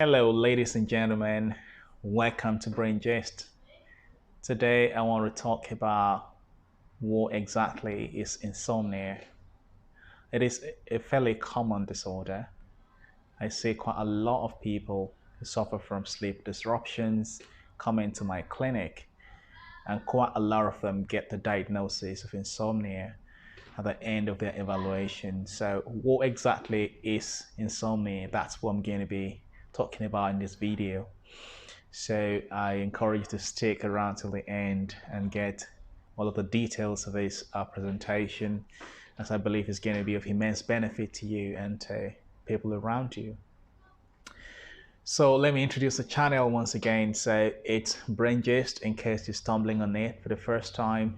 Hello, ladies and gentlemen. Welcome to Brain Gist. Today, I want to talk about what exactly is insomnia. It is a fairly common disorder. I see quite a lot of people who suffer from sleep disruptions come into my clinic, and quite a lot of them get the diagnosis of insomnia at the end of their evaluation. So, what exactly is insomnia? That's what I'm going to be talking about in this video. So I encourage you to stick around till the end and get all of the details of this presentation, as I believe it's going to be of immense benefit to you and to people around you. So let me introduce the channel once again. So it's Brain Gist in case you're stumbling on it for the first time.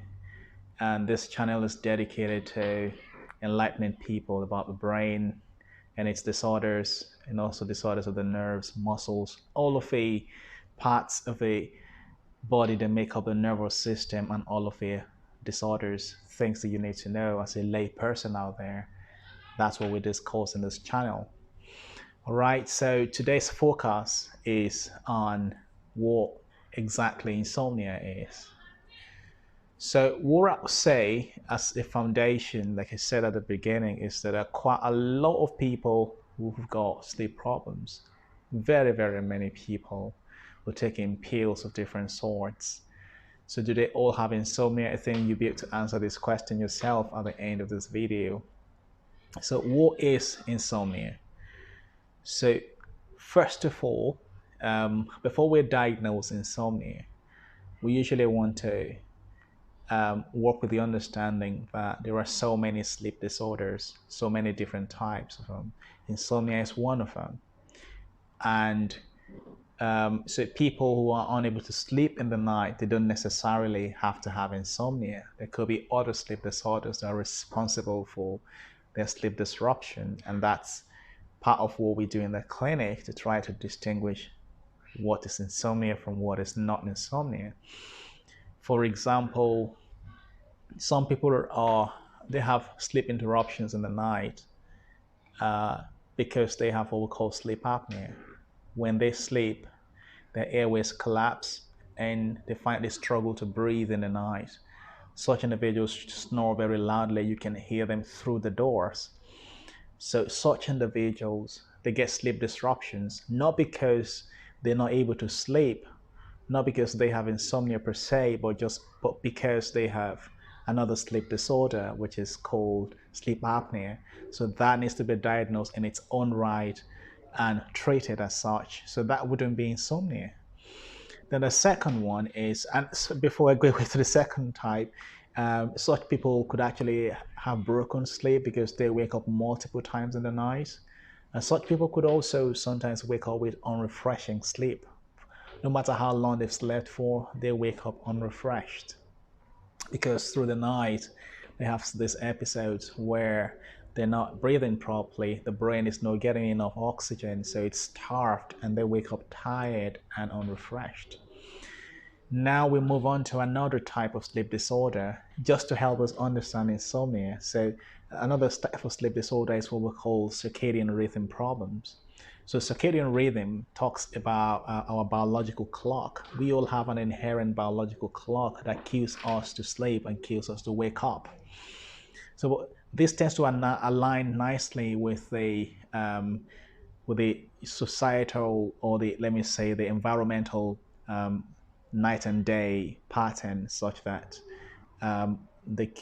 And this channel is dedicated to enlightening people about the brain and its disorders, and also disorders of the nerves, muscles, all of the parts of the body that make up the nervous system, and all of the disorders, things that you need to know as a lay person out there. That's what we discuss in this channel. All right, so today's focus is on what exactly insomnia is. So what I would say as a foundation, like I said at the beginning, is that there are quite a lot of people who've got sleep problems. Very, very many people who are taking pills of different sorts. So do they all have insomnia? I think you'll be able to answer this question yourself at the end of this video. So what is insomnia? So first of all, before we diagnose insomnia, we usually want to work with the understanding that there are so many sleep disorders, so many different types of them. Insomnia is one of them. And so people who are unable to sleep in the night, they don't necessarily have to have insomnia. There could be other sleep disorders that are responsible for their sleep disruption. And that's part of what we do in the clinic to try to distinguish what is insomnia from what is not insomnia. For example, some people they have sleep interruptions in the night because they have what we call sleep apnea. When they sleep, their airways collapse and they struggle to breathe in the night. Such individuals snore very loudly. You can hear them through the doors. So such individuals, they get sleep disruptions, not because they're not able to sleep, not because they have insomnia per se, but because they have another sleep disorder, which is called sleep apnea. So that needs to be diagnosed in its own right and treated as such. So that wouldn't be insomnia. Then the second one is, and before I go to the second type, such people could actually have broken sleep because they wake up multiple times in the night. And such people could also sometimes wake up with unrefreshing sleep. No matter how long they've slept for, they wake up unrefreshed because through the night they have these episodes where they're not breathing properly, the brain is not getting enough oxygen, so it's starved and they wake up tired and unrefreshed. Now we move on to another type of sleep disorder just to help us understand insomnia. So another type of sleep disorder is what we call circadian rhythm problems. So circadian rhythm talks about our biological clock. We all have an inherent biological clock that cues us to sleep and cues us to wake up. So this tends to align nicely with the societal, or the, let me say, the environmental night and day pattern, such that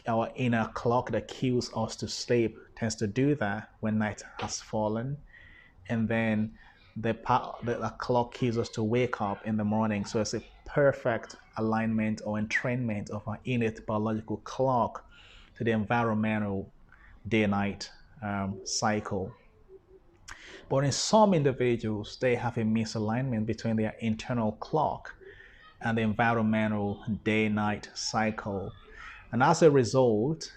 our inner clock that cues us to sleep tends to do that when night has fallen, and then the clock cues us to wake up in the morning. So it's a perfect alignment or entrainment of our innate biological clock to the environmental day-night cycle. But in some individuals, they have a misalignment between their internal clock and the environmental day-night cycle. And as a result,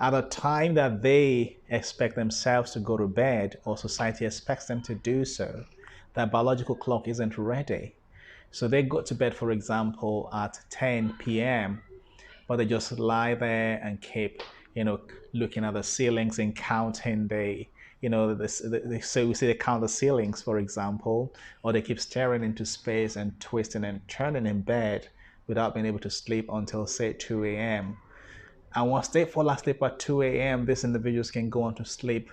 at the time that they expect themselves to go to bed, or society expects them to do so, that biological clock isn't ready. So they go to bed, for example, at 10 p.m., but they just lie there and keep, looking at the ceilings and counting the, So we see they count the ceilings, for example, or they keep staring into space and twisting and turning in bed without being able to sleep until, say, 2 a.m. And once they fall asleep at 2 a.m., these individuals can go on to sleep,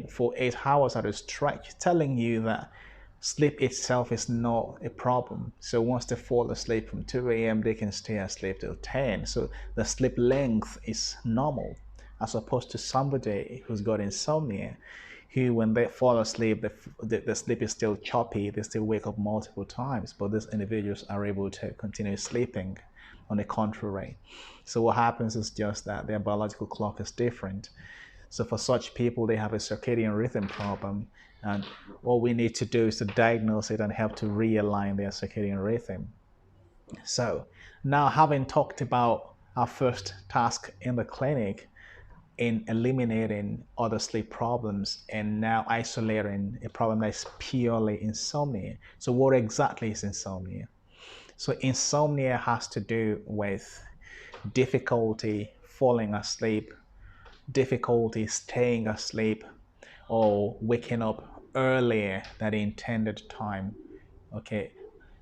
for 8 hours at a stretch, telling you that sleep itself is not a problem. So once they fall asleep from 2 a.m., they can stay asleep till 10. So the sleep length is normal, as opposed to somebody who's got insomnia, who, when they fall asleep, the sleep is still choppy. They still wake up multiple times, but these individuals are able to continue sleeping on the contrary. So what happens is just that their biological clock is different. So for such people, they have a circadian rhythm problem. And what we need to do is to diagnose it and help to realign their circadian rhythm. So now, having talked about our first task in the clinic in eliminating other sleep problems and now isolating a problem that is purely insomnia. So what exactly is insomnia? So insomnia has to do with difficulty falling asleep, difficulty staying asleep, or waking up earlier than the intended time. Okay,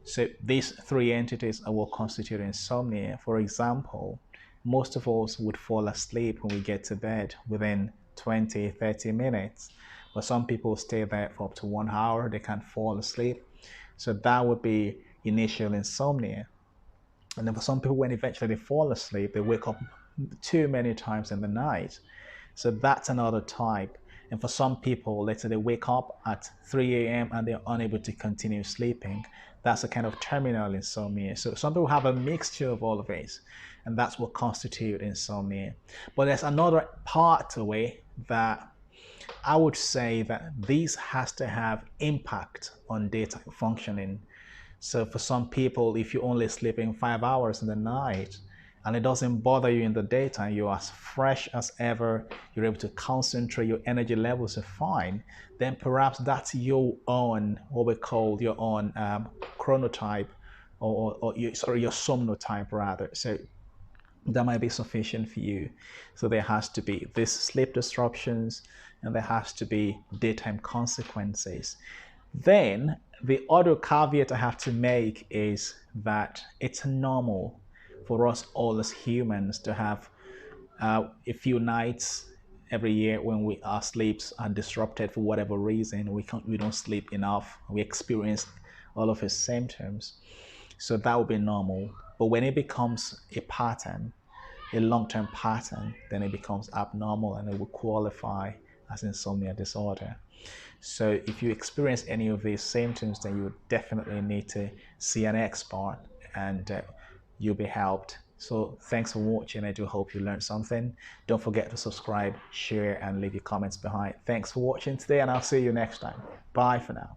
so these three entities are what constitute insomnia. For example, most of us would fall asleep when we get to bed within 20, 30 minutes. But some people stay there for up to 1 hour, they can't fall asleep. So that would be initial insomnia. And then for some people, when eventually they fall asleep, they wake up too many times in the night. So that's another type. And for some people, let's say they wake up at 3 a.m. and they're unable to continue sleeping. That's a kind of terminal insomnia. So some people have a mixture of all of these, and that's what constitutes insomnia. But there's another part to it that I would say that this has to have impact on daytime functioning. So for some people, if you're only sleeping 5 hours in the night and it doesn't bother you in the daytime, you're as fresh as ever, you're able to concentrate, your energy levels are fine, then perhaps that's your own, what we call your own chronotype, your somnotype rather. So that might be sufficient for you. So there has to be these sleep disruptions and there has to be daytime consequences. Then the other caveat I have to make is that it's normal for us all as humans to have a few nights every year when our sleeps are disrupted for whatever reason. We don't sleep enough. We experience all of his symptoms. So that would be normal. But when it becomes a pattern, a long-term pattern, then it becomes abnormal and it will qualify as insomnia disorder. So if you experience any of these symptoms, then you definitely need to see an expert and you'll be helped. So thanks for watching. I do hope you learned something. Don't forget to subscribe, share, and leave your comments behind. Thanks for watching today, and I'll see you next time. Bye for now.